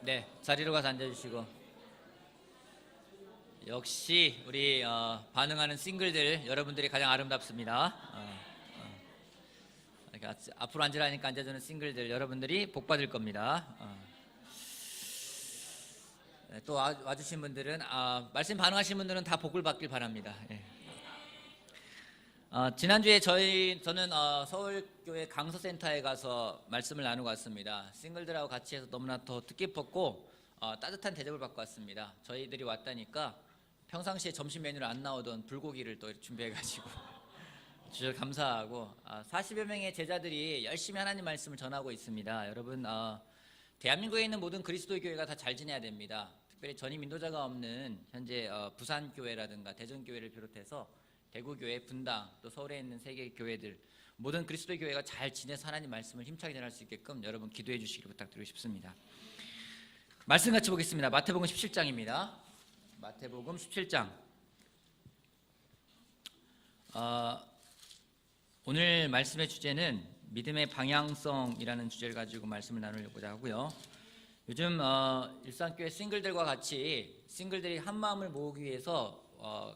네, 자리로 가서 앉아주시고. 역시 우리 반응하는 싱글들 여러분들이 가장 아름답습니다. 그러니까 앞으로 앉으라니까 앉아주는 싱글들 여러분들이 복 받을 겁니다. 네, 또 와주신 분들은 말씀 반응하신 분들은 다 복을 받길 바랍니다. 예. 지난주에 저는 서울교회 강서센터에 가서 말씀을 나누고 왔습니다. 싱글들하고 같이 해서 너무나 더 뜻깊었고 따뜻한 대접을 받고 왔습니다. 저희들이 왔다니까 평상시에 점심 메뉴로 안 나오던 불고기를 또 준비해가지고 주셔서 감사하고 40여 명의 제자들이 열심히 하나님 말씀을 전하고 있습니다. 여러분 대한민국에 있는 모든 그리스도의 교회가 다 잘 지내야 됩니다. 특별히 전임 인도자가 없는 현재 부산교회라든가 대전교회를 비롯해서 대구교회, 분당, 또 서울에 있는 세계 교회들 모든 그리스도의 교회가 잘 지내서 하나님 말씀을 힘차게 전할 수 있게끔 여러분 기도해 주시기를 부탁드리고 싶습니다. 말씀 같이 보겠습니다. 마태복음 17장입니다. 마태복음 17장. 오늘 말씀의 주제는 믿음의 방향성이라는 주제를 가지고 말씀을 나누려고자 하고요. 요즘 일산교회 싱글들과 같이 싱글들이 한 마음을 모으기 위해서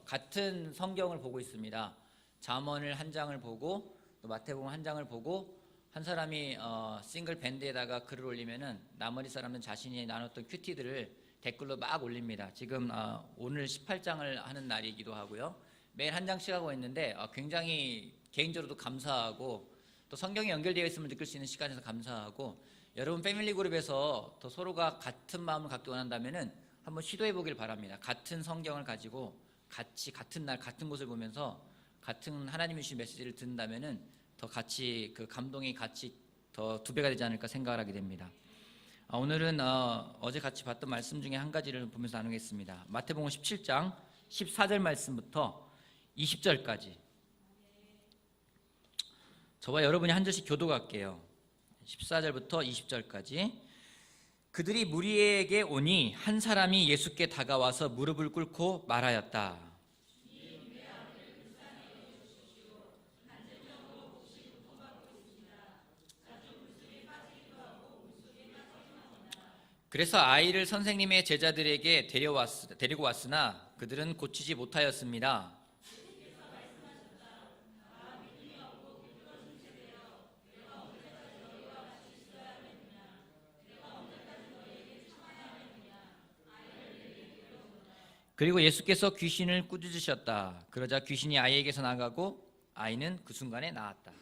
같은 성경을 보고 있습니다. 잠언을 한 장을 보고 또 마태복음 한 장을 보고 한 사람이 싱글 밴드에다가 글을 올리면은 나머지 사람은 자신이 나눴던 큐티들을 댓글로 막 올립니다. 지금 오늘 18장을 하는 날이기도 하고요. 매일 한 장씩 하고 있는데 굉장히 개인적으로도 감사하고 또 성경이 연결되어 있음을 느낄 수 있는 시간에서 감사하고 여러분 패밀리 그룹에서 더 서로가 같은 마음을 갖기 원한다면은 한번 시도해 보길 바랍니다. 같은 성경을 가지고 같이 같은 날 같은 곳을 보면서 같은 하나님이 주신 메시지를 듣는다면은 더 같이 그 감동이 같이 더 2배가 되지 않을까 생각을 하게 됩니다. 오늘은 어제 같이 봤던 말씀 중에 한 가지를 보면서 나누겠습니다. 마태복음 17장 14절 말씀부터 20절까지 저와 여러분이 한 절씩 교독할게요. 14절부터 20절까지. 그들이 무리에게 오니 한 사람이 예수께 다가와서 무릎을 꿇고 말하였다. 그래서 아이를 선생님의 제자들에게 데리고 왔으나 그들은 고치지 못하였습니다. 그리고 예수께서 귀신을 꾸짖으셨다. 그러자 귀신이 아이에게서 나가고 아이는 그 순간에 나았다.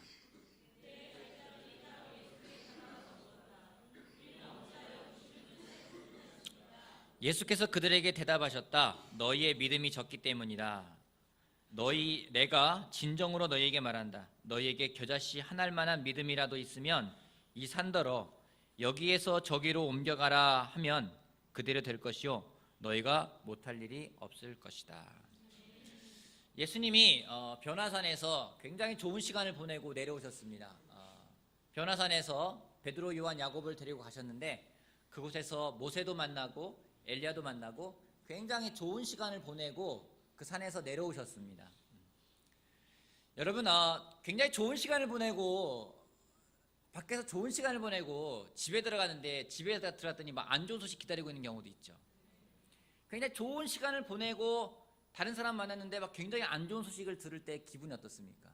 예수께서 그들에게 대답하셨다. 너희의 믿음이 적기 때문이다. 내가 진정으로 너희에게 말한다. 너희에게 겨자씨 한 알만한 믿음이라도 있으면 이 산더러 여기에서 저기로 옮겨가라 하면 그대로 될 것이요 너희가 못할 일이 없을 것이다. 예수님이 변화산에서 굉장히 좋은 시간을 보내고 내려오셨습니다. 변화산에서 베드로, 요한, 야곱을 데리고 가셨는데 그곳에서 모세도 만나고 엘리야도 만나고 굉장히 좋은 시간을 보내고 그 산에서 내려오셨습니다. 여러분 굉장히 좋은 시간을 보내고 밖에서 좋은 시간을 보내고 집에 들어가는데 집에 들어갔더니 막 안 좋은 소식 기다리고 있는 경우도 있죠. 굉장히 좋은 시간을 보내고 다른 사람 만났는데 막 굉장히 안 좋은 소식을 들을 때 기분이 어떻습니까?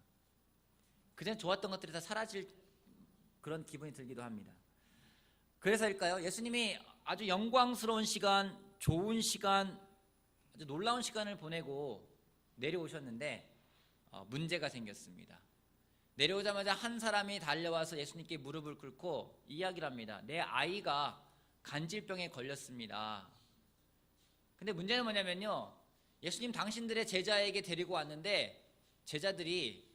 그전에 좋았던 것들이 다 사라질 그런 기분이 들기도 합니다. 그래서일까요? 예수님이 아주 영광스러운 시간, 좋은 시간, 아주 놀라운 시간을 보내고 내려오셨는데 문제가 생겼습니다. 내려오자마자 한 사람이 달려와서 예수님께 무릎을 꿇고 이야기를 합니다. 내 아이가 간질병에 걸렸습니다. 근데 문제는 뭐냐면요, 예수님 당신들의 제자에게 데리고 왔는데 제자들이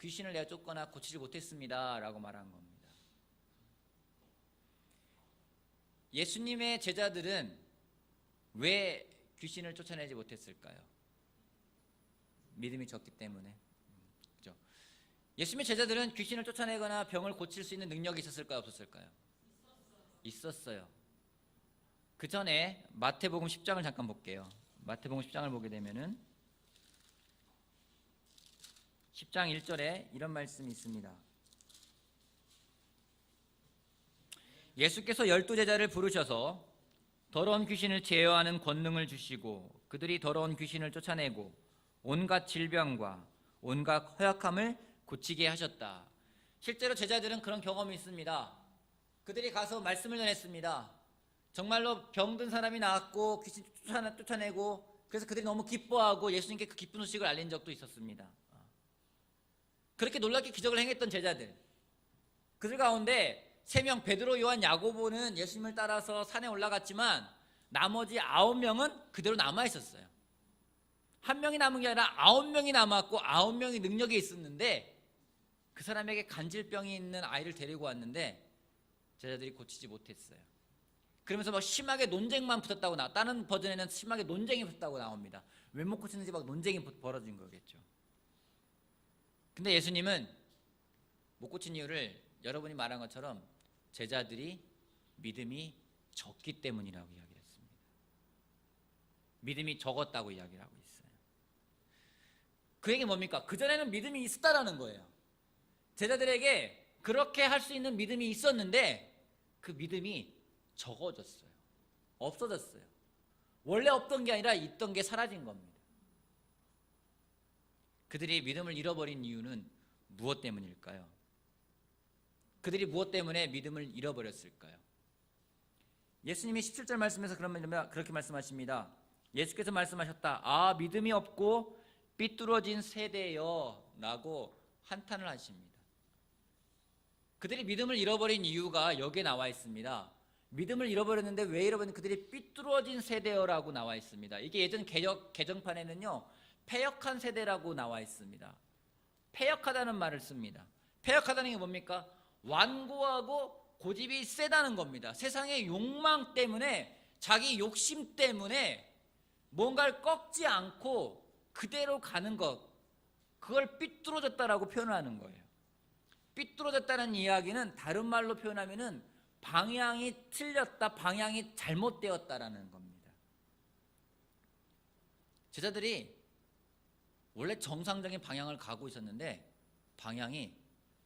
귀신을 내쫓거나 고치지 못했습니다 라고 말한 겁니다. 예수님의 제자들은 왜 귀신을 쫓아내지 못했을까요? 믿음이 적기 때문에. 그렇죠? 예수님의 제자들은 귀신을 쫓아내거나 병을 고칠 수 있는 능력이 있었을까요? 없었을까요? 있었어요. 그 전에 마태복음 10장을 잠깐 볼게요. 마태복음 10장을 보게 되면은 10장 1절에 이런 말씀이 있습니다. 예수께서 12 제자를 부르셔서 더러운 귀신을 제어하는 권능을 주시고 그들이 더러운 귀신을 쫓아내고 온갖 질병과 온갖 허약함을 고치게 하셨다. 실제로 제자들은 그런 경험이 있습니다. 그들이 가서 말씀을 전했습니다. 정말로 병든 사람이 나았고 귀신 쫓아내고, 그래서 그들이 너무 기뻐하고 예수님께 그 기쁜 소식을 알린 적도 있었습니다. 그렇게 놀랍게 기적을 행했던 제자들, 그들 가운데 3명 베드로, 요한, 야고보는 예수님을 따라서 산에 올라갔지만 나머지 9명은 그대로 남아 있었어요. 1명이 남은 게 아니라 9명이 남았고 9명이 능력이 있었는데, 그 사람에게 간질병이 있는 아이를 데리고 왔는데 제자들이 고치지 못했어요. 그러면서 막 심하게 논쟁만 붙었다고 다른 버전에는 심하게 논쟁이 붙었다고 나옵니다. 왜 못 고치는지 막 논쟁이 벌어진 거겠죠. 근데 예수님은 못 고친 이유를 여러분이 말한 것처럼 제자들이 믿음이 적기 때문이라고 이야기를 했습니다. 믿음이 적었다고 이야기를 하고 있어요. 그 얘기 뭡니까? 그전에는 믿음이 있었다라는 거예요. 제자들에게 그렇게 할 수 있는 믿음이 있었는데 그 믿음이 적어졌어요. 없어졌어요. 원래 없던 게 아니라 있던 게 사라진 겁니다. 그들이 믿음을 잃어버린 이유는 무엇 때문일까요? 그들이 무엇 때문에 믿음을 잃어버렸을까요? 예수님이 17절 말씀에서 그렇게 말씀하십니다. 예수께서 말씀하셨다. 아, 믿음이 없고 삐뚤어진 세대여 라고 한탄을 하십니다. 그들이 믿음을 잃어버린 이유가 여기에 나와 있습니다. 믿음을 잃어버렸는데 왜 잃어버렸는지, 그들이 삐뚤어진 세대여라고 나와 있습니다. 이게 예전 개정판에는요, 패역한 세대라고 나와 있습니다. 패역하다는 말을 씁니다. 패역하다는 게 뭡니까? 완고하고 고집이 세다는 겁니다. 세상의 욕망 때문에, 자기 욕심 때문에 뭔가를 꺾지 않고 그대로 가는 것, 그걸 삐뚤어졌다라고 표현하는 거예요. 삐뚤어졌다는 이야기는 다른 말로 표현하면은 방향이 틀렸다, 방향이 잘못되었다라는 겁니다. 제자들이 원래 정상적인 방향을 가고 있었는데 방향이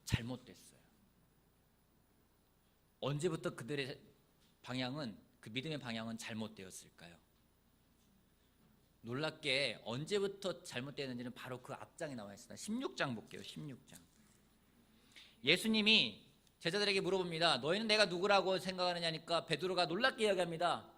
잘못됐어요. 언제부터 그들의 방향은, 그 믿음의 방향은 잘못되었을까요? 놀랍게 언제부터 잘못되었는지는 바로 그 앞장에 나와 있습니다. 16장 볼게요. 16장. 예수님이 제자들에게 물어봅니다. 너희는 내가 누구라고 생각하느냐니까 베드로가 놀랍게 이야기합니다.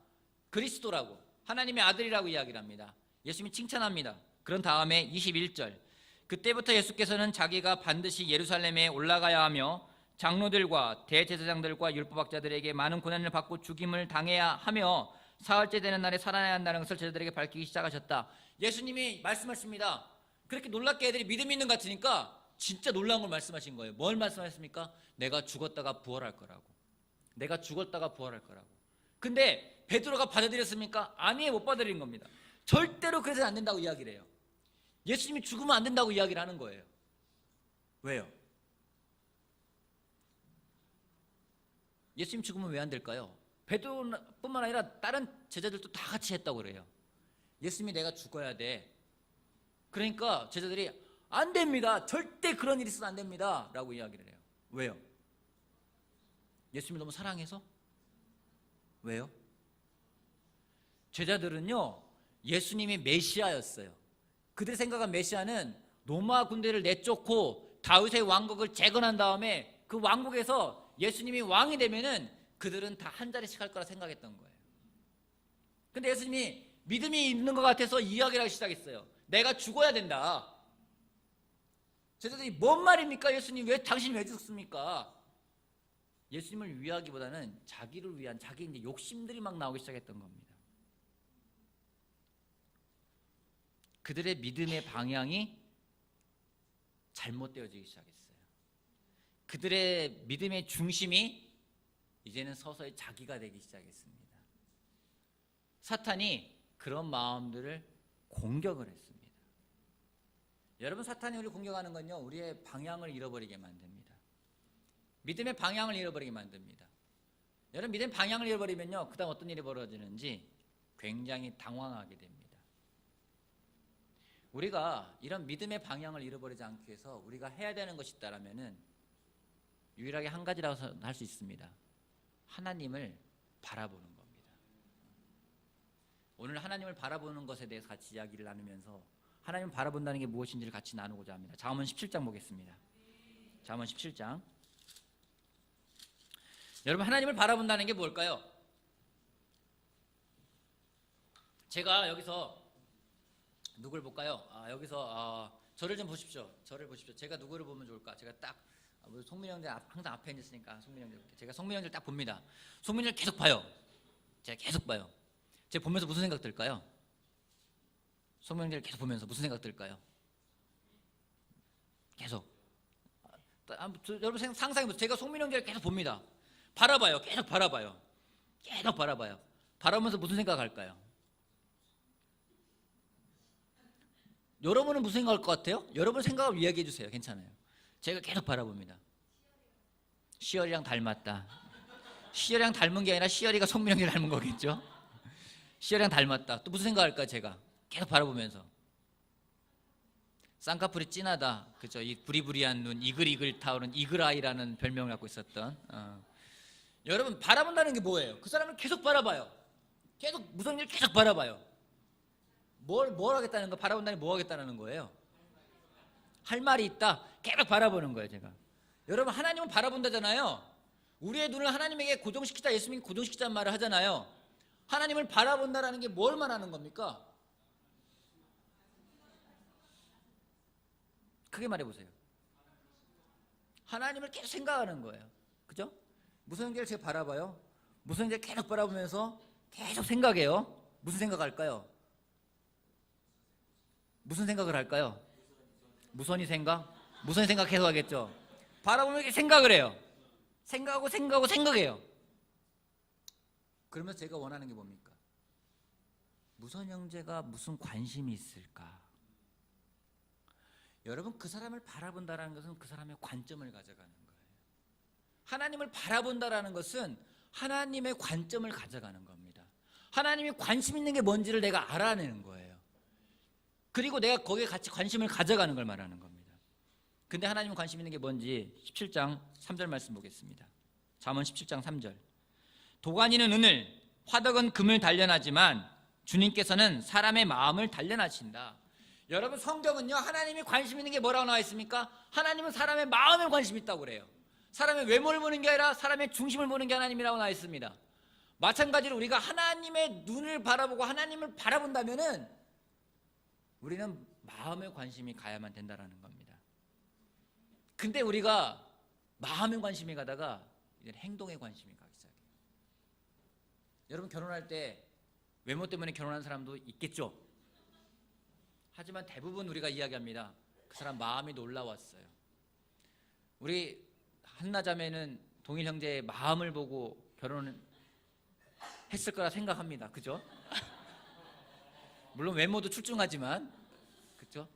그리스도라고, 하나님의 아들이라고 이야기를 합니다. 예수님이 칭찬합니다. 그런 다음에 21절. 그때부터 예수께서는 자기가 반드시 예루살렘에 올라가야 하며 장로들과 대제사장들과 율법학자들에게 많은 고난을 받고 죽임을 당해야 하며 사흘째 되는 날에 살아나야 한다는 것을 제자들에게 밝히기 시작하셨다. 예수님이 말씀하십니다. 그렇게 놀랍게 애들이 믿음이 있는 것 같으니까 진짜 놀라운 걸 말씀하신 거예요. 뭘 말씀하셨습니까? 내가 죽었다가 부활할 거라고. 내가 죽었다가 부활할 거라고. 근데 베드로가 받아들였습니까? 아니에요. 못 받아들인 겁니다. 절대로 그래서는 안 된다고 이야기를 해요. 예수님이 죽으면 안 된다고 이야기를 하는 거예요. 왜요? 예수님 죽으면 왜 안 될까요? 베드로뿐만 아니라 다른 제자들도 다 같이 했다고 그래요. 예수님이 내가 죽어야 돼. 그러니까 제자들이 안 됩니다. 절대 그런 일이 있어도 안 됩니다. 라고 이야기를 해요. 왜요? 예수님을 너무 사랑해서? 왜요? 제자들은요, 예수님이 메시아였어요. 그들이 생각한 메시아는 로마 군대를 내쫓고 다윗의 왕국을 재건한 다음에 그 왕국에서 예수님이 왕이 되면은 그들은 다 한 자리씩 할 거라 생각했던 거예요. 근데 예수님이 믿음이 있는 것 같아서 이야기를 하기 시작했어요. 내가 죽어야 된다. 제자들이 뭔 말입니까? 예수님, 당신이 왜 죽습니까? 예수님을 위하기보다는 자기를 위한 자기 이제 욕심들이 막 나오기 시작했던 겁니다. 그들의 믿음의 방향이 잘못되어지기 시작했어요. 그들의 믿음의 중심이 이제는 서서히 자기가 되기 시작했습니다. 사탄이 그런 마음들을 공격을 했습니다. 여러분, 사탄이 우리 공격하는 건요, 우리의 방향을 잃어버리게 만듭니다. 믿음의 방향을 잃어버리게 만듭니다. 여러분, 믿음의 방향을 잃어버리면요, 그 다음 어떤 일이 벌어지는지 굉장히 당황하게 됩니다. 우리가 이런 믿음의 방향을 잃어버리지 않기 위해서 우리가 해야 되는 것이 있다라면은 유일하게 한 가지라고 할 수 있습니다. 하나님을 바라보는 겁니다. 오늘 하나님을 바라보는 것에 대해서 같이 이야기를 나누면서 하나님을 바라본다는 게 무엇인지를 같이 나누고자 합니다. 잠언 17장 보겠습니다. 잠언 17장. 여러분, 하나님을 바라본다는 게 뭘까요? 제가 여기서 누굴 볼까요? 여기서 저를 좀 보십시오. 저를 보십시오. 제가 누구를 보면 좋을까? 제가 딱 송민이 형들 항상 앞에 있으니까 송민이 형들, 제가 송민이 형들 딱 봅니다. 송민이 형들 계속 봐요. 제가 계속 봐요. 제가 보면서 무슨 생각 들까요? 송민이 형들 계속 보면서 무슨 생각 들까요? 계속. 여러분 상상해보세요. 제가 송민이 형들 계속 봅니다. 바라봐요. 계속 바라봐요. 계속 바라봐요. 바라보면서 무슨 생각할까요? 여러분은 무슨 생각할 것 같아요? 여러분 생각을 이야기해 주세요. 괜찮아요. 제가 계속 바라봅니다. 시열이랑 닮았다. 시열이랑 닮은 게 아니라 시열이가 송민영이 닮은 거겠죠? 시열이랑 닮았다. 또 무슨 생각할까 제가? 계속 바라보면서. 쌍꺼풀이 진하다. 그죠? 이 부리부리한 눈, 이글이글 타오른 이글아이라는 별명을 갖고 있었던. 여러분, 바라본다는 게 뭐예요? 그 사람을 계속 바라봐요. 계속 무슨 일 계속 바라봐요. 뭘 하겠다는 거, 바라본다는 게 뭐 하겠다는 거예요? 할 말이 있다. 계속 바라보는 거예요, 제가. 여러분, 하나님은 바라본다잖아요. 우리의 눈을 하나님에게 고정시키자, 예수님이 고정시키자는 말을 하잖아요. 하나님을 바라본다라는 게 뭘 말하는 겁니까? 크게 말해보세요. 하나님을 계속 생각하는 거예요. 그죠? 무슨 형제를 제가 바라봐요? 무슨 형제를 계속 바라보면서 계속 생각해요. 무슨 생각할까요? 무슨 생각을 할까요? 무선이 생각? 무선이 생각 계속 하겠죠. 바라보면 이렇게 생각을 해요. 생각하고 생각해요. 그러면 제가 원하는 게 뭡니까? 무선 형제가 무슨 관심이 있을까? 여러분, 그 사람을 바라본다는 것은 그 사람의 관점을 가져가는 거예요. 하나님을 바라본다는 것은 하나님의 관점을 가져가는 겁니다. 하나님이 관심 있는 게 뭔지를 내가 알아내는 거예요. 그리고 내가 거기에 같이 관심을 가져가는 걸 말하는 겁니다. 근데 하나님은 관심 있는 게 뭔지 17장 3절 말씀 보겠습니다. 잠언 17장 3절. 도가니는 은을, 화덕은 금을 단련하지만 주님께서는 사람의 마음을 단련하신다. 여러분, 성경은요, 하나님이 관심 있는 게 뭐라고 나와 있습니까? 하나님은 사람의 마음을 관심 있다고 그래요. 사람의 외모를 보는 게 아니라 사람의 중심을 보는 게 하나님이라고 나와 있습니다. 마찬가지로 우리가 하나님의 눈을 바라보고 하나님을 바라본다면은 우리는 마음의 관심이 가야만 된다는 겁니다. 근데 우리가 마음의 관심이 가다가 이제 행동의 관심이 가기 시작해요. 여러분, 결혼할 때 외모 때문에 결혼한 사람도 있겠죠? 하지만 대부분 우리가 이야기합니다. 그 사람 마음이 놀라웠어요. 우리 한나자매는 동일 형제의 마음을 보고 결혼을 했을 거라 생각합니다. 그죠? 물론 외모도 출중하지만, 그죠?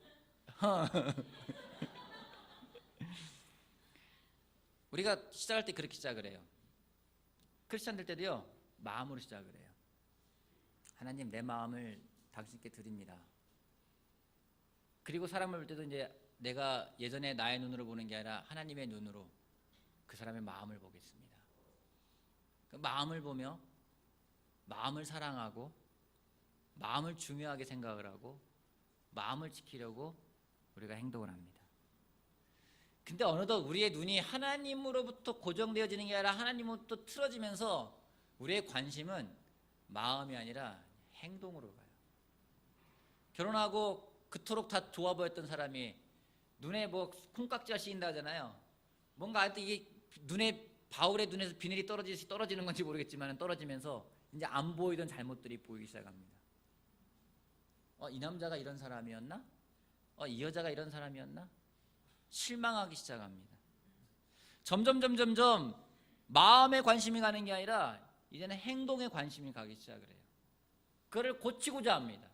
우리가 시작할 때 그렇게 시작을 해요. 크리스찬 될 때도요, 마음으로 시작을 해요. 하나님, 내 마음을 당신께 드립니다. 그리고 사람을 볼 때도 이제 내가 예전에 나의 눈으로 보는 게 아니라 하나님의 눈으로 그 사람의 마음을 보겠습니다. 그 마음을 보며 마음을 사랑하고 마음을 중요하게 생각을 하고 마음을 지키려고 우리가 행동을 합니다. 근데 어느덧 우리의 눈이 하나님으로부터 고정되어지는 게 아니라 하나님으로부터 틀어지면서 우리의 관심은 마음이 아니라 행동으로 가요. 결혼하고 그토록 다 좋아 보였던 사람이 눈에 뭐 콩깍지가 씌인다 하잖아요. 뭔가 하여튼 이게 눈에, 바울의 눈에서 비늘이 떨어지는 건지 모르겠지만 떨어지면서 이제 안 보이던 잘못들이 보이기 시작합니다. 이 남자가 이런 사람이었나? 이 여자가 이런 사람이었나? 실망하기 시작합니다. 점점 마음에 관심이 가는 게 아니라 이제는 행동에 관심이 가기 시작을 해요. 그거를 고치고자 합니다.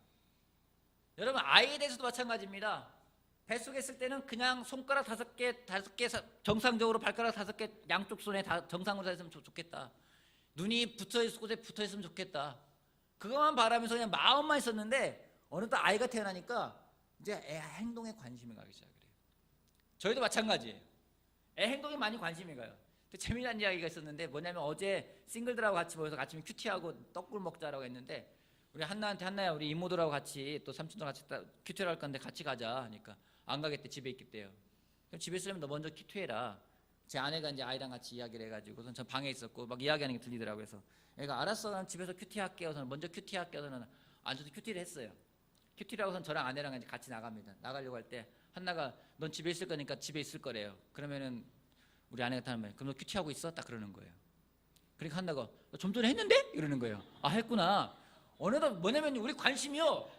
여러분, 아이에 대해서도 마찬가지입니다. 뱃속에 있을 때는 그냥 손가락 5개 정상적으로 발가락 5개 양쪽 손에 다 정상으로 있으면 좋겠다. 눈이 붙어있을 곳에 붙어있으면 좋겠다. 그것만 바라면서 그냥 마음만 있었는데 어느덧 아이가 태어나니까 이제 애 행동에 관심이 가기 시작해요. 저희도 마찬가지예요. 애 행동에 많이 관심이 가요. 재미난 이야기가 있었는데 뭐냐면 어제 싱글들하고 같이 모여서 같이 큐티하고 떡국 먹자라고 했는데 우리 한나한테 한나야 우리 이모들하고 같이 또 삼촌들 같이 큐티를 할 건데 같이 가자 하니까 안 가겠대. 집에 있겠대요. 그럼 집에 있으려면 너 먼저 큐티해라. 제 아내가 이제 아이랑 같이 이야기를 해가지고 전 방에 있었고 막 이야기하는 게 들리더라고요. 그래서 애가 알았어, 난 집에서 큐티할게요. 저는 먼저 큐티할게요. 저는 앉아서 큐티를 했어요. 큐티를 하고선 저랑 아내랑 이제 같이 나갑니다. 나가려고 할 때 한나가 넌 집에 있을 거니까 집에 있을 거래요. 그러면은 우리 아내가 하는 말, 그럼 너 큐티하고 있어? 딱 그러는 거예요. 그러니까 한나가 좀 전에 했는데? 이러는 거예요. 아, 했구나. 어느덧 뭐냐면 우리 관심이요,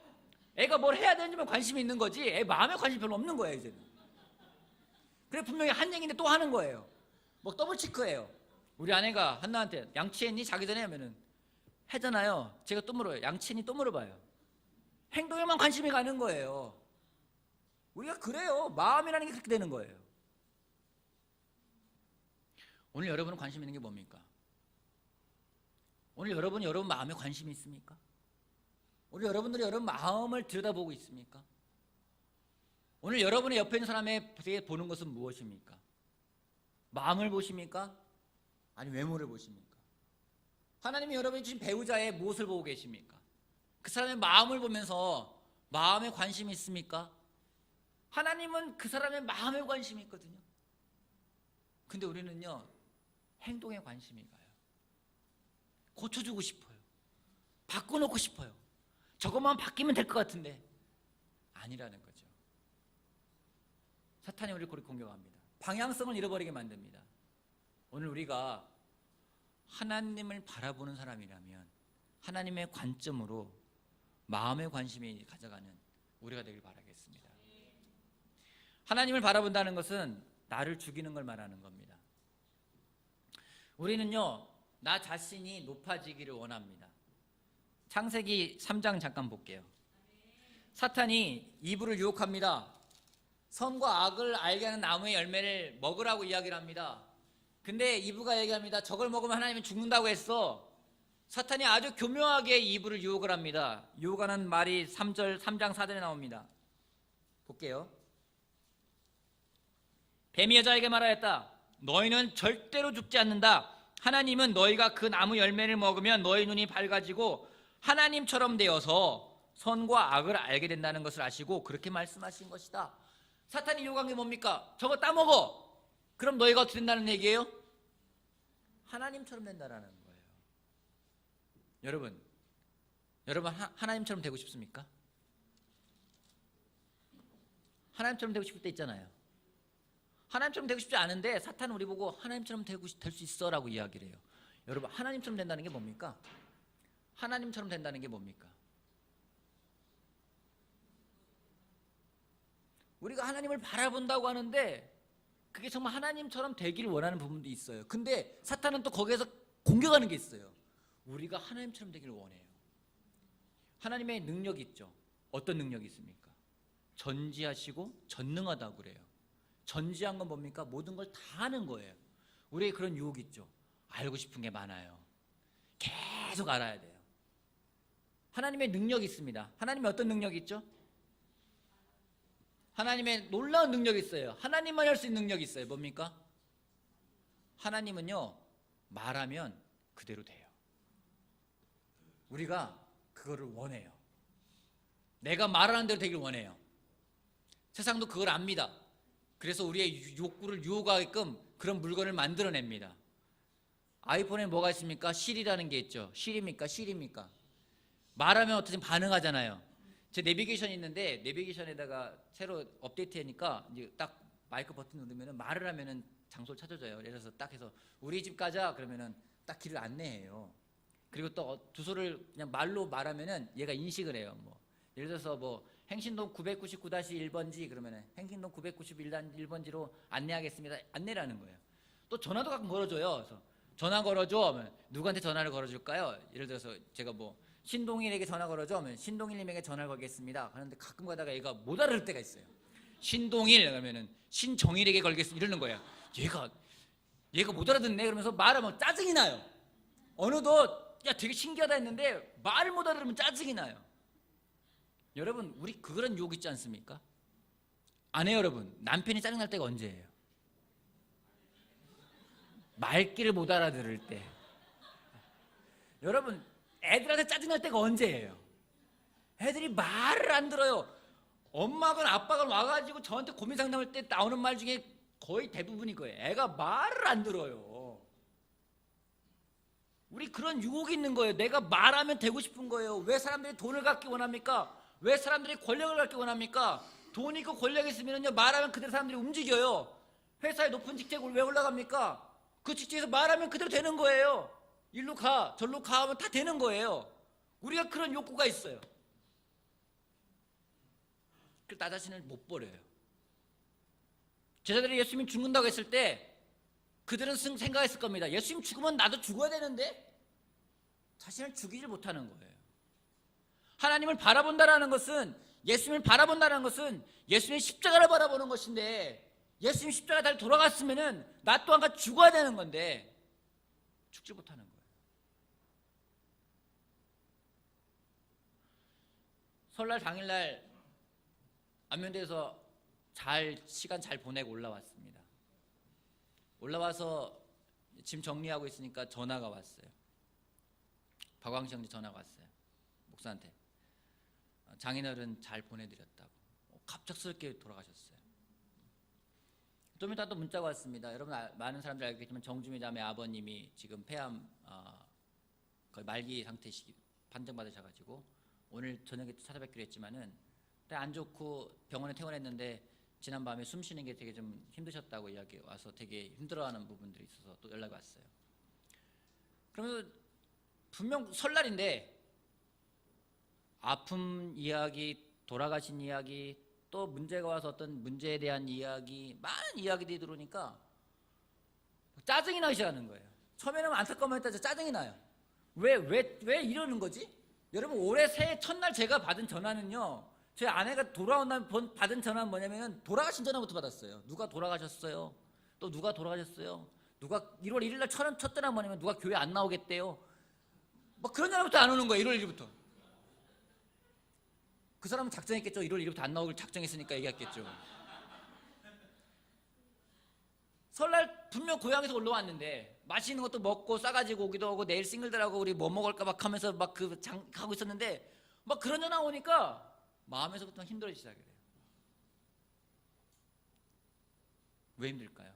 애가 뭘 해야 되는지만 관심이 있는 거지 애 마음에 관심이 별로 없는 거예요 이제는. 그래 분명히 한 얘기인데 또 하는 거예요. 뭐 더블 체크예요. 우리 아내가 한나한테 양치했니? 자기 전에 하면은 하잖아요. 제가 또 물어요. 양치했니? 또 물어봐요. 행동에만 관심이 가는 거예요. 우리가 그래요. 마음이라는 게 그렇게 되는 거예요. 오늘 여러분은 관심 있는 게 뭡니까? 오늘 여러분 마음에 관심이 있습니까? 오늘 여러분들이 여러분 마음을 들여다보고 있습니까? 오늘 여러분의 옆에 있는 사람에게 보는 것은 무엇입니까? 마음을 보십니까? 아니 외모를 보십니까? 하나님이 여러분이 주신 배우자의 무엇을 보고 계십니까? 그 사람의 마음을 보면서 마음에 관심이 있습니까? 하나님은 그 사람의 마음에 관심이 있거든요. 근데 우리는요 행동에 관심이 가요. 고쳐주고 싶어요. 바꿔놓고 싶어요. 저것만 바뀌면 될 것 같은데 아니라는 거죠. 사탄이 우리를 그렇게 공격합니다. 방향성을 잃어버리게 만듭니다. 오늘 우리가 하나님을 바라보는 사람이라면 하나님의 관점으로 마음의 관심이 가져가는 우리가 되길 바라겠습니다. 하나님을 바라본다는 것은 나를 죽이는 걸 말하는 겁니다. 우리는요 나 자신이 높아지기를 원합니다. 창세기 3장 잠깐 볼게요. 사탄이 이브를 유혹합니다. 선과 악을 알게 하는 나무의 열매를 먹으라고 이야기를 합니다. 근데 이브가 얘기합니다. 저걸 먹으면 하나님은 죽는다고 했어. 사탄이 아주 교묘하게 이브를 유혹을 합니다. 유혹하는 말이 3장 4절에 나옵니다. 볼게요. 뱀이 여자에게 말하였다. 너희는 절대로 죽지 않는다. 하나님은 너희가 그 나무 열매를 먹으면 너희 눈이 밝아지고 하나님처럼 되어서 선과 악을 알게 된다는 것을 아시고 그렇게 말씀하신 것이다. 사탄이 유혹한 게 뭡니까? 저거 따먹어. 그럼 너희가 어떻게 된다는 얘기예요? 하나님처럼 된다는 거예요. 여러분 하나님처럼 되고 싶습니까? 하나님처럼 되고 싶을 때 있잖아요. 하나님처럼 되고 싶지 않은데 사탄은 우리 보고 하나님처럼 될 수 있어 라고 이야기를 해요. 여러분 하나님처럼 된다는 게 뭡니까? 하나님처럼 된다는 게 뭡니까? 우리가 하나님을 바라본다고 하는데 그게 정말 하나님처럼 되기를 원하는 부분도 있어요. 근데 사탄은 또 거기에서 공격하는 게 있어요. 우리가 하나님처럼 되기를 원해요. 하나님의 능력이 있죠. 어떤 능력이 있습니까? 전지하시고 전능하다고 그래요. 전지한 건 뭡니까? 모든 걸 다 아는 거예요. 우리의 그런 유혹이 있죠. 알고 싶은 게 많아요. 계속 알아야 돼요. 하나님의 능력이 있습니다. 하나님의 어떤 능력이 있죠? 하나님의 놀라운 능력이 있어요. 하나님만 할 수 있는 능력이 있어요. 뭡니까? 하나님은요 말하면 그대로 돼요. 우리가 그거를 원해요. 내가 말하는 대로 되길 원해요. 세상도 그걸 압니다. 그래서 우리의 욕구를 유혹하게끔 그런 물건을 만들어냅니다. 아이폰에 뭐가 있습니까? 실이라는 게 있죠. 실입니까? 실입니까? 말하면 어떻게 반응하잖아요. 제 내비게이션이 있는데 내비게이션에다가 새로 업데이트하니까 이제 딱 마이크 버튼 누르면 말을 하면은 장소를 찾아줘요. 예를 들어서 딱 해서 우리 집 가자 그러면은 딱 길을 안내해요. 그리고 또 주소를 그냥 말로 말하면은 얘가 인식을 해요. 뭐 예를 들어서 뭐 행신동 999-1번지 그러면은 행신동 991-1번지로 안내하겠습니다. 안내라는 거예요. 또 전화도 가끔 걸어줘요. 그래서 전화 걸어줘 하면 누구한테 전화를 걸어줄까요? 예를 들어서 제가 뭐 신동일에게 전화 걸어줘 하면 신동일님에게 전화를 걸겠습니다. 그런데 가끔 가다가 얘가 못 알아들 때가 있어요. 신동일 그러면은 신정일에게 걸겠습니다. 이러는 거예요. 얘가 못 알아듣네 그러면서 말하면 짜증이 나요. 어느덧 야 되게 신기하다 했는데 말을 못 알아들으면 짜증이 나요. 여러분 우리 그런 유혹 있지 않습니까? 아내 여러분 남편이 짜증날 때가 언제예요? 말귀를 못 알아들을 때. 여러분 애들한테 짜증날 때가 언제예요? 애들이 말을 안 들어요. 엄마건 아빠건 와가지고 저한테 고민 상담할 때 나오는 말 중에 거의 대부분이 거예요. 애가 말을 안 들어요. 우리 그런 유혹이 있는 거예요. 내가 말하면 되고 싶은 거예요. 왜 사람들이 돈을 갖기 원합니까? 왜 사람들이 권력을 갖기 원합니까? 돈 있고 권력 있으면요, 말하면 그대로 사람들이 움직여요. 회사에 높은 직책을 왜 올라갑니까? 그 직책에서 말하면 그대로 되는 거예요. 일로 가, 절로 가 하면 다 되는 거예요. 우리가 그런 욕구가 있어요. 나 자신을 못 버려요. 제자들이 예수님이 죽는다고 했을 때 그들은 생각했을 겁니다. 예수님 죽으면 나도 죽어야 되는데 자신을 죽이질 못하는 거예요. 하나님을 바라본다라는 것은, 예수님을 바라본다는 것은 예수님의 십자가를 바라보는 것인데, 예수님 십자가 달 돌아갔으면은 나 또한 같이 죽어야 되는 건데 죽지 못하는 거예요. 설날 당일날 안면대에서 시간 잘 보내고 올라왔습니다. 올라와서 짐 정리하고 있으니까 전화가 왔어요. 박광식 형제 전화가 왔어요. 목사한테 장인어른 잘 보내드렸다고. 갑작스럽게 돌아가셨어요. 좀 이따 또 문자가 왔습니다. 여러분 많은 사람들 알겠지만 정주미 자매 아버님이 지금 폐암 거의 말기 상태시기 판정받으셔가지고 오늘 저녁에 찾아뵙기로 했지만은 안 좋고 병원에 퇴원했는데 지난밤에 숨 쉬는 게 되게 좀 힘드셨다고 이야기 와서 되게 힘들어하는 부분들이 있어서 또 연락이 왔어요. 그러면 분명 설날인데 아픔 이야기, 돌아가신 이야기, 또 문제가 와서 어떤 문제에 대한 이야기, 많은 이야기들이 들어오니까 짜증이 나기 시작하는 거예요. 처음에는 안타까움만 했다 짜증이 나요. 왜 이러는 거지? 여러분, 올해 새해 첫날 제가 받은 전화는요, 제 아내가 돌아온 날 받은 전화는 뭐냐면 돌아가신 전화부터 받았어요. 누가 돌아가셨어요? 또 누가 돌아가셨어요? 누가 1월 1일 날 첫 전화 뭐냐면 누가 교회 안 나오겠대요. 막 그런 전화부터 안 오는 거예요. 1월 1일부터. 그 사람은 작정했겠죠. 1월 1일부터 안 나오길 작정했으니까 얘기했겠죠. 설날 분명 고향에서 올라왔는데 맛있는 것도 먹고 싸가지고 오기도 하고 내일 싱글들하고 우리 뭐 먹을까 막 하면서 막 하고 있었는데 막 그런 전화 오니까 마음에서부터 힘들어지기 시작해요. 왜 힘들까요?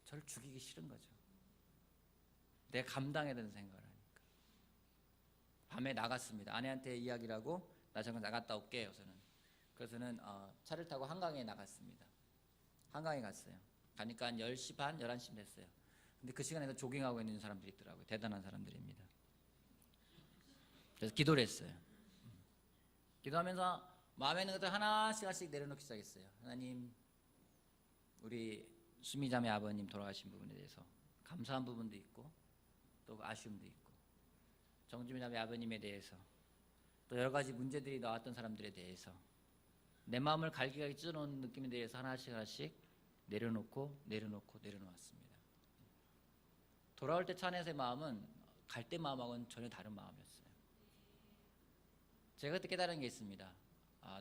저를 죽이기 싫은 거죠. 내가 감당해야 되는 생각을 하니까. 밤에 나갔습니다. 아내한테 이야기를 하고 나 잠깐 나갔다 올게. 그래서는 차를 타고 한강에 나갔습니다. 한강에 갔어요. 가니까 한 10시 반, 11시 됐어요. 근데 그 시간에도 조깅하고 있는 사람들이 있더라고요. 대단한 사람들입니다. 그래서 기도를 했어요. 기도하면서 마음에 있는 것들 하나씩 내려놓기 시작했어요. 하나님, 우리 수미자매 아버님 돌아가신 부분에 대해서 감사한 부분도 있고 또 아쉬움도 있고, 정주미자매 아버님에 대해서 또 여러 가지 문제들이 나왔던 사람들에 대해서 내 마음을 갈기갈기 찢어놓은 느낌에 대해서 하나씩 내려놓았습니다. 돌아올 때 차 안에서의 마음은 갈 때 마음하고는 전혀 다른 마음이었어요. 제가 그때 깨달은 게 있습니다.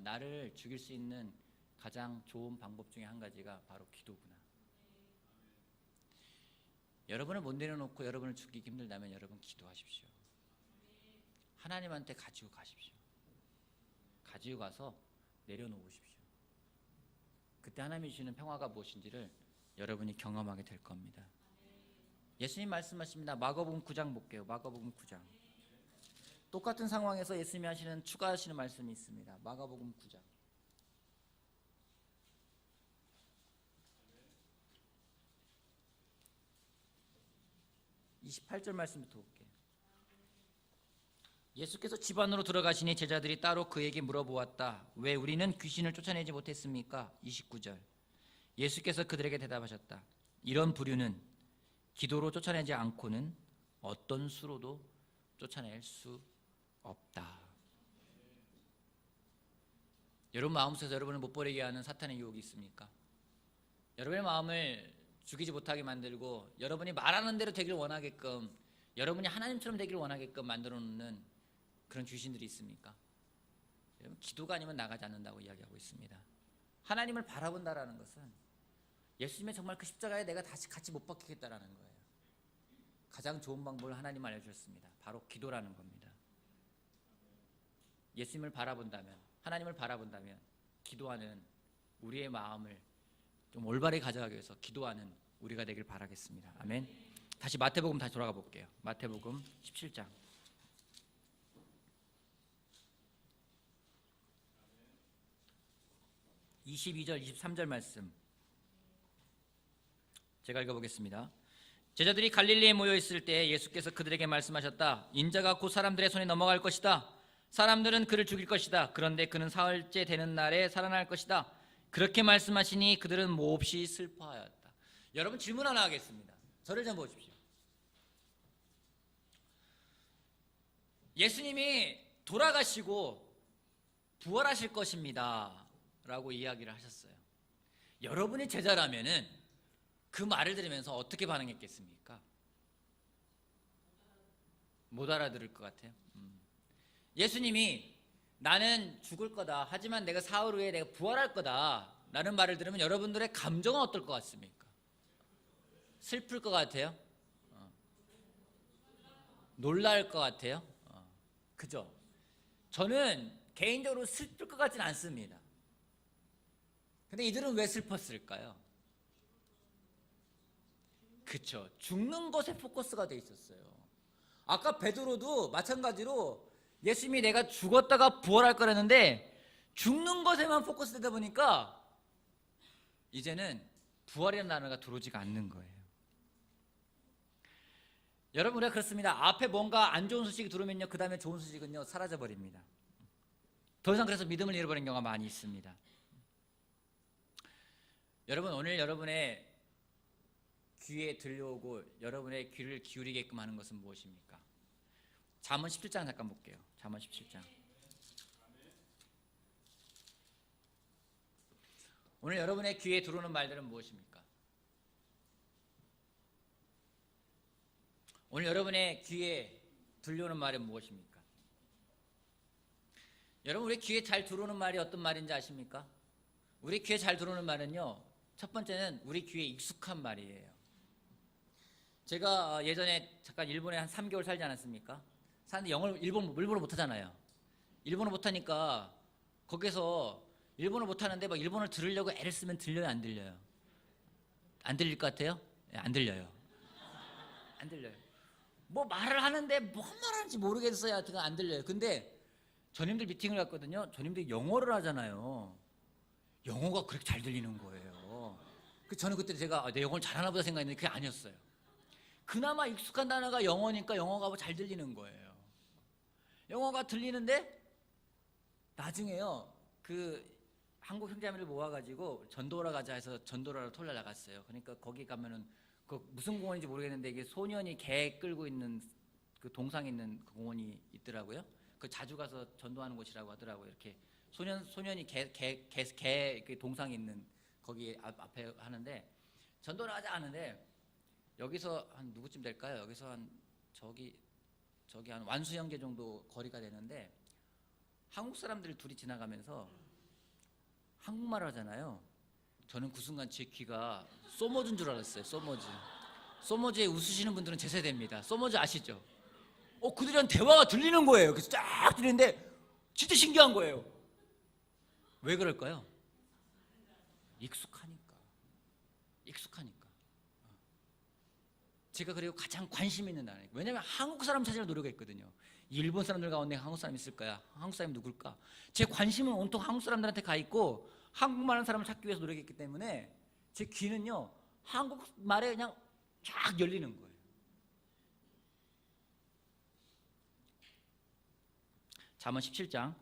나를 죽일 수 있는 가장 좋은 방법 중에 한 가지가 바로 기도구나. 여러분을 못 내려놓고 여러분을 죽이기 힘들다면 여러분 기도하십시오. 하나님한테 가지고 가십시오. 가지고 가서 내려놓으십시오. 그때 하나님이 주시는 평화가 무엇인지를 여러분이 경험하게 될 겁니다. 예수님 말씀하십니다. 마가복음 9장 볼게요. 마가복음 9장. 똑같은 상황에서 예수님이 추가하시는 말씀이 있습니다. 마가복음 9장. 28절 말씀부터 볼게요. 예수께서 집 안으로 들어가시니 제자들이 따로 그에게 물어보았다. 왜 우리는 귀신을 쫓아내지 못했습니까? 29절. 예수께서 그들에게 대답하셨다. 이런 부류는 기도로 쫓아내지 않고는 어떤 수로도 쫓아낼 수 없다. 여러분 마음속에서 여러분을 못 버리게 하는 사탄의 유혹이 있습니까? 여러분의 마음을 죽이지 못하게 만들고 여러분이 말하는 대로 되기를 원하게끔, 여러분이 하나님처럼 되기를 원하게끔 만들어 놓는 그런 귀신들이 있습니까? 여러분, 기도가 아니면 나가지 않는다고 이야기하고 있습니다. 하나님을 바라본다라는 것은 예수님의 정말 그 십자가에 내가 다시 같이 못 박히겠다라는 거예요. 가장 좋은 방법을 하나님 알려주셨습니다. 바로 기도라는 겁니다. 예수님을 바라본다면, 하나님을 바라본다면 기도하는 우리의 마음을 좀 올바르게 가져가기 위해서 기도하는 우리가 되길 바라겠습니다. 아멘. 다시 마태복음 다시 돌아가 볼게요. 마태복음 17장 22절 23절 말씀 제가 읽어보겠습니다. 제자들이 갈릴리에 모여 있을 때 예수께서 그들에게 말씀하셨다. 인자가 곧 사람들의 손에 넘어갈 것이다. 사람들은 그를 죽일 것이다. 그런데 그는 사흘째 되는 날에 살아날 것이다. 그렇게 말씀하시니 그들은 몹시 슬퍼하였다. 여러분 질문 하나 하겠습니다. 저를 좀 보십시오. 예수님이 돌아가시고 부활하실 것입니다 라고 이야기를 하셨어요. 여러분이 제자라면은 그 말을 들으면서 어떻게 반응했겠습니까? 못 알아들을 것 같아요. 예수님이 나는 죽을 거다. 하지만 내가 사흘 후에 내가 부활할 거다 라는 말을 들으면 여러분들의 감정은 어떨 것 같습니까? 슬플 것 같아요? 놀랄 것 같아요? 그죠? 저는 개인적으로 슬플 것 같지는 않습니다. 근데 이들은 왜 슬펐을까요? 그쵸, 죽는 것에 포커스가 돼 있었어요. 아까 베드로도 마찬가지로 예수님이 내가 죽었다가 부활할 거라는데 죽는 것에만 포커스 되다 보니까 이제는 부활이라는 단어가 들어오지가 않는 거예요. 여러분, 우리가 그렇습니다. 앞에 뭔가 안 좋은 소식이 들어오면요, 그 다음에 좋은 소식은요 사라져버립니다. 더 이상 그래서 믿음을 잃어버리는 경우가 많이 있습니다. 여러분, 오늘 여러분의 귀에 들려오고 여러분의 귀를 기울이게끔 하는 것은 무엇입니까? 잠언 17장 잠깐 볼게요. 잠언 17장. 오늘 여러분의 귀에 들어오는 말들은 무엇입니까? 오늘 여러분의 귀에 들려오는 말은 무엇입니까? 여러분, 우리 귀에 잘 들어오는 말이 어떤 말인지 아십니까? 우리 귀에 잘 들어오는 말은요, 첫 번째는 우리 귀에 익숙한 말이에요. 제가 예전에 잠깐 일본에 한 3개월 살지 않았습니까? 사는데 일본어 못하잖아요. 일본어 못하니까 거기서 일본어 못하는데 막 일본어를 들으려고 애를 쓰면 들려요, 안 들려요? 안 들릴 것 같아요? 네, 안 들려요. 안 들려요. 뭐 말을 하는데 뭔 말하는지 모르겠어요. 하여튼 안 들려요. 근데 전임들 미팅을 갔거든요. 전임들이 영어를 하잖아요. 영어가 그렇게 잘 들리는 거예요. 저는 그때 제가 내 영어를 잘하나 보다 생각했는데 그게 아니었어요. 그나마 익숙한 단어가 영어니까 영어가 잘 들리는 거예요. 영어가 들리는데 나중에요, 그 한국 형제자매를 모아가지고 전도하러 가자 해서 전도하러 토요일 날 나갔어요. 그러니까 거기 가면은 그 무슨 공원인지 모르겠는데 이게 소년이 개 끌고 있는 그 동상 있는 그 공원이 있더라고요. 그 자주 가서 전도하는 곳이라고 하더라고요. 이렇게 소년이 개 그 동상 있는 거기 앞에 하는데 전도를 하자 하는데 여기서 한 누구쯤 될까요? 여기서 한 저기 한 완수형제 정도 거리가 되는데 한국 사람들이 둘이 지나가면서 한국말 하잖아요. 저는 그 순간 제 귀가 소머즈인 줄 알았어요. 소머즈에 웃으시는 분들은 제 세대입니다. 소머즈 아시죠? 그들이랑 대화가 들리는 거예요. 그래서 쫙 들리는데 진짜 신기한 거예요. 왜 그럴까요? 익숙하니까. 제가 그리고 가장 관심 있는 나라예요. 왜냐하면 한국 사람 찾으려 노력했거든요. 일본 사람들 가운데 한국 사람이 있을까요? 한국 사람이 누굴까? 제 관심은 온통 한국 사람들한테 가 있고 한국말 하는 사람을 찾기 위해서 노력했기 때문에 제 귀는요 한국말에 그냥 쫙 열리는 거예요. 잠언 17장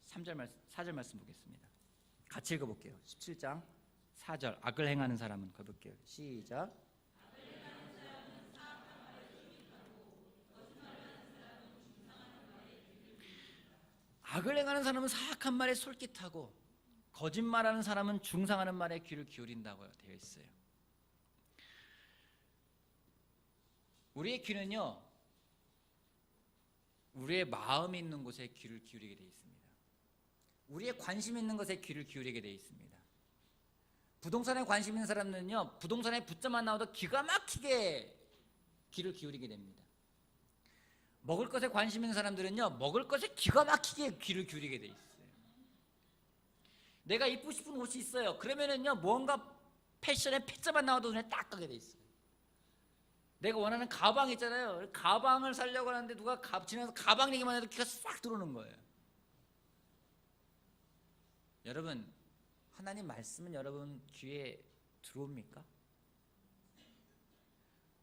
4절 말씀 보겠습니다. 같이 읽어볼게요. 17장 4절. 악을 행하는 사람은 가볼게요. 시작. 악을 행하는 사람은 사악한 말에 솔깃하고 거짓말하는 사람은 중상하는 말에 귀를 기울인다고 되어 있어요. 우리의 귀는요, 우리의 마음이 있는 곳에 귀를 기울이게 되어 있습니다. 우리의 관심 있는 것에 귀를 기울이게 되어 있습니다. 부동산에 관심 있는 사람은요, 부동산에 붙자만 나와도 기가 막히게 귀를 기울이게 됩니다. 먹을 것에 관심 있는 사람들은요, 먹을 것에 기가 막히게 귀를 기울이게 돼 있어요. 내가 입고 싶은 옷이 있어요. 그러면은요, 뭔가 패션에 패자만 나와도 눈에 딱 가게 돼 있어요. 내가 원하는 가방 있잖아요. 가방을 사려고 하는데 누가 지나서 가방 얘기만 해도 귀가 싹 들어오는 거예요. 여러분, 하나님 말씀은 여러분 귀에 들어옵니까?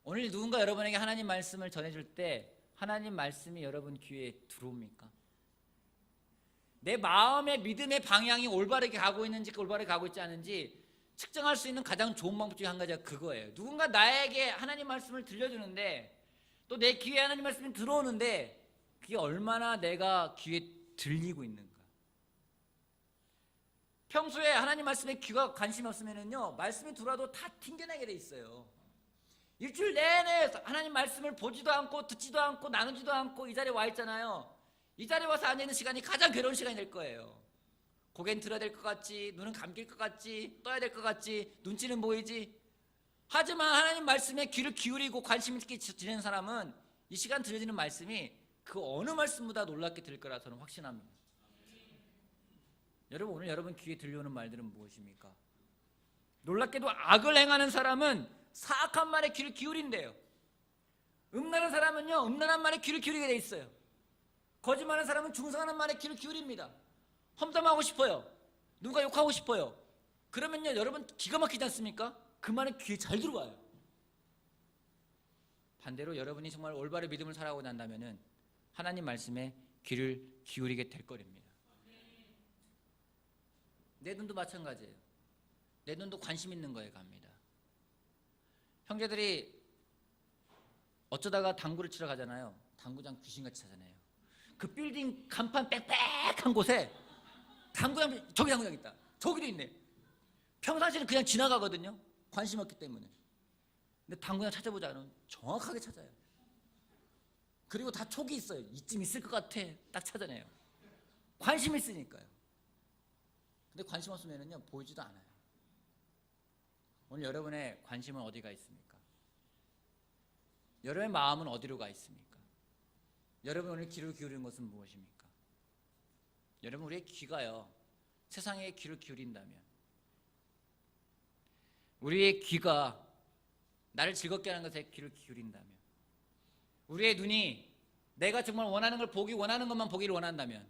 오늘 누군가 여러분에게 하나님 말씀을 전해줄 때 하나님 말씀이 여러분 귀에 들어옵니까? 내 마음의 믿음의 방향이 올바르게 가고 있는지 올바르게 가고 있지 않은지 측정할 수 있는 가장 좋은 방법 중에 한 가지가 그거예요. 누군가 나에게 하나님 말씀을 들려주는데 또 내 귀에 하나님 말씀이 들어오는데 그게 얼마나 내가 귀에 들리고 있는가. 평소에 하나님 말씀에 귀가 관심이 없으면요, 말씀이 들어와도 다 튕겨내게 돼 있어요. 일주일 내내 하나님 말씀을 보지도 않고 듣지도 않고 나누지도 않고 이 자리에 와 있잖아요. 이 자리에 와서 앉아있는 시간이 가장 괴로운 시간이 될 거예요. 고개는 들어야 될 것 같지, 눈은 감길 것 같지, 떠야 될 것 같지, 눈치는 보이지. 하지만 하나님 말씀에 귀를 기울이고 관심 있게 지내는 사람은 이 시간 들려지는 말씀이 그 어느 말씀보다 놀랍게 들릴 거라 저는 확신합니다. 여러분, 오늘 여러분 귀에 들려오는 말들은 무엇입니까? 놀랍게도 악을 행하는 사람은 사악한 말에 귀를 기울인대요. 음란한 사람은요, 음란한 말에 귀를 기울이게 돼 있어요. 거짓말하는 사람은 중성하는 말에 귀를 기울입니다. 험담하고 싶어요. 누가 욕하고 싶어요. 그러면요, 여러분 기가 막히지 않습니까? 그 말은 귀에 잘 들어와요. 반대로 여러분이 정말 올바른 믿음을 살아가고 난다면은 하나님 말씀에 귀를 기울이게 될 거랍니다. 내 눈도 마찬가지예요. 내 눈도 관심 있는 거에 갑니다. 형제들이 어쩌다가 당구를 치러 가잖아요. 당구장 귀신같이 찾아내요. 그 빌딩 간판 빽빽한 곳에 당구장, 저기 당구장 있다, 저기도 있네. 평상시에는 그냥 지나가거든요. 관심 없기 때문에. 근데 당구장 찾아보지 않으면 정확하게 찾아요. 그리고 다 촉이 있어요. 이쯤 있을 것 같아. 딱 찾아내요. 관심 있으니까요. 근데 관심 없으면요, 보이지도 않아요. 오늘 여러분의 관심은 어디가 있습니까? 여러분의 마음은 어디로 가 있습니까? 여러분 오늘 귀를 기울이는 것은 무엇입니까? 여러분, 우리의 귀가요, 세상에 귀를 기울인다면, 우리의 귀가 나를 즐겁게 하는 것에 귀를 기울인다면, 우리의 눈이 내가 정말 원하는 걸 보기 원하는 것만 보기를 원한다면,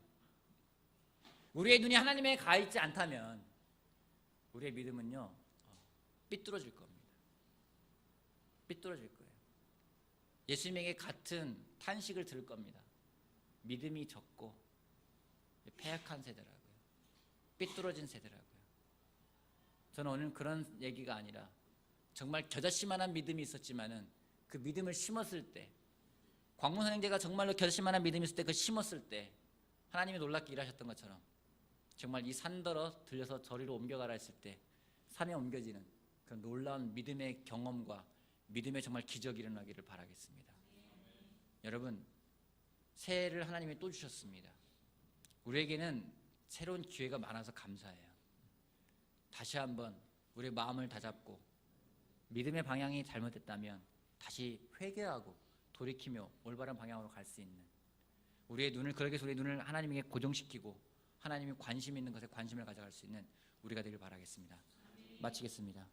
우리의 눈이 하나님에 가 있지 않다면 우리의 믿음은요, 삐뚤어질 겁니다. 삐뚤어질 거예요. 예수님에게 같은 탄식을 들을 겁니다. 믿음이 적고 패약한 세대라고요. 삐뚤어진 세대라고요. 저는 오늘 그런 얘기가 아니라 정말 겨자씨만한 믿음이 있었지만은 그 믿음을 심었을 때, 광문 선생제가 정말로 겨자씨만한 믿음이 있을 때 그 심었을 때 하나님이 놀랍게 일하셨던 것처럼 정말 이 산더러 들려서 저리로 옮겨가라 했을 때 산에 옮겨지는 그런 놀라운 믿음의 경험과 믿음의 정말 기적이 일어나기를 바라겠습니다. 여러분, 새해를 하나님이 또 주셨습니다. 우리에게는 새로운 기회가 많아서 감사해요. 다시 한번 우리의 마음을 다잡고 믿음의 방향이 잘못됐다면 다시 회개하고 돌이키며 올바른 방향으로 갈 수 있는, 우리의 눈을, 그렇게 해서 우리의 눈을 하나님에게 고정시키고 하나님이 관심 있는 것에 관심을 가져갈 수 있는 우리가 되길 바라겠습니다. 마치겠습니다.